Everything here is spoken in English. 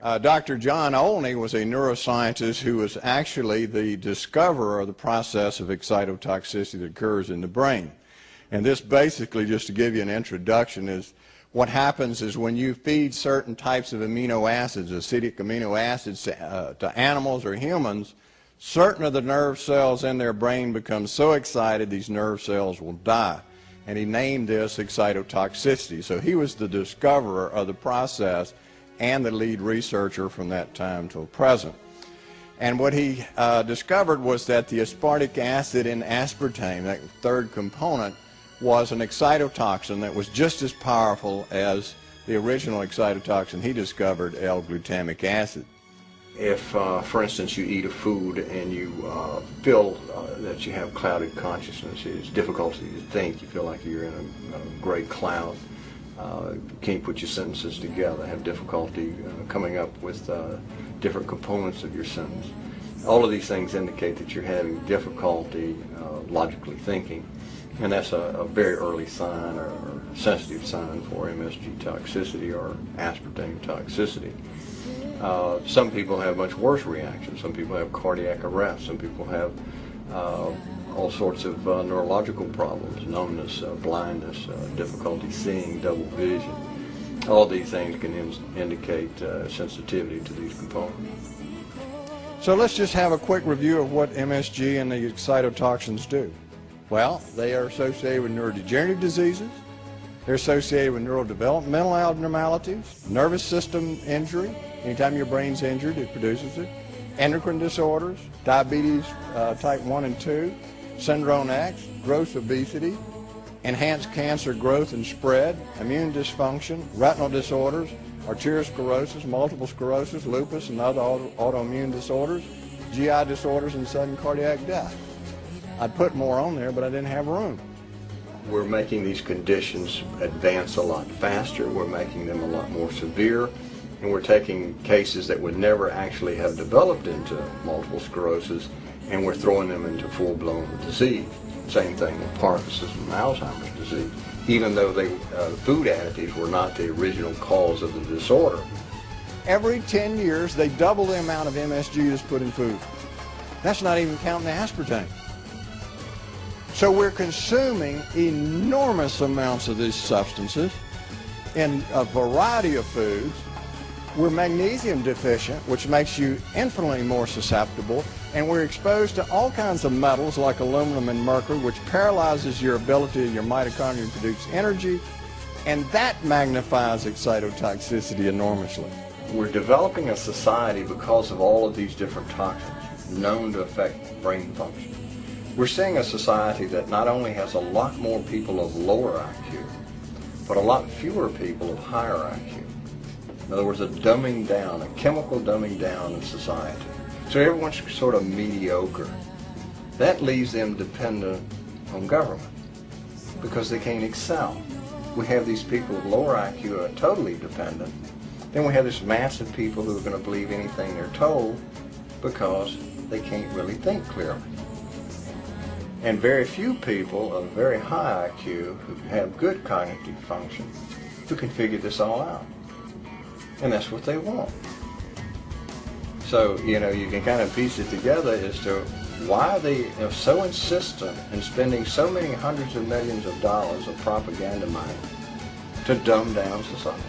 Dr. John Olney was a neuroscientist who was actually the discoverer of the process of excitotoxicity that occurs in the brain. And this basically, just to give you an introduction, is what happens is when you feed certain types of amino acids, acidic amino acids, to animals or humans, certain of the nerve cells in their brain become so excited these nerve cells will die. And he named this excitotoxicity. So he was the discoverer of the process and the lead researcher from that time till present. And what he discovered was that the aspartic acid in aspartame, that third component, was an excitotoxin that was just as powerful as the original excitotoxin he discovered, L-glutamic acid. If, for instance, you eat a food and you feel that you have clouded consciousness, it's difficulty to think, you feel like you're in a gray cloud, can't put your sentences together, have difficulty coming up with different components of your sentence. All of these things indicate that you're having difficulty logically thinking, and that's a very early sign or sensitive sign for MSG toxicity or aspartame toxicity. Some people have much worse reactions. Some people have cardiac arrest. Some people have all sorts of neurological problems, numbness, blindness, difficulty seeing, double vision. All these things can indicate sensitivity to these components. So let's just have a quick review of what MSG and the excitotoxins do. Well, they are associated with neurodegenerative diseases. They're associated with neurodevelopmental abnormalities, nervous system injury. Anytime your brain's injured, it produces it. Endocrine disorders, diabetes type 1 and 2, syndrome X, gross obesity, enhanced cancer growth and spread, immune dysfunction, retinal disorders, arteriosclerosis, multiple sclerosis, lupus, and other autoimmune disorders, GI disorders, and sudden cardiac death. I'd put more on there, but I didn't have room. We're making these conditions advance a lot faster. We're making them a lot more severe. And we're taking cases that would never actually have developed into multiple sclerosis, and we're throwing them into full-blown disease. Same thing with Parkinson's and Alzheimer's disease, even though food additives were not the original cause of the disorder. Every 10 years, they double the amount of MSG that's put in food. That's not even counting the aspartame. So we're consuming enormous amounts of these substances in a variety of foods. We're magnesium deficient, which makes you infinitely more susceptible, and we're exposed to all kinds of metals like aluminum and mercury, which paralyzes your ability of your mitochondria to produce energy, and that magnifies excitotoxicity enormously. We're developing a society because of all of these different toxins known to affect brain function. We're seeing a society that not only has a lot more people of lower IQ, but a lot fewer people of higher IQ. In other words, a dumbing down, a chemical dumbing down of society. So everyone's sort of mediocre. That leaves them dependent on government because they can't excel. We have these people of lower IQ who are totally dependent. Then we have this mass of people who are going to believe anything they're told because they can't really think clearly. And very few people of very high IQ who have good cognitive function who can figure this all out. And that's what they want. So, you can kind of piece it together as to why they are so insistent in spending so many hundreds of millions of dollars of propaganda money to dumb down society.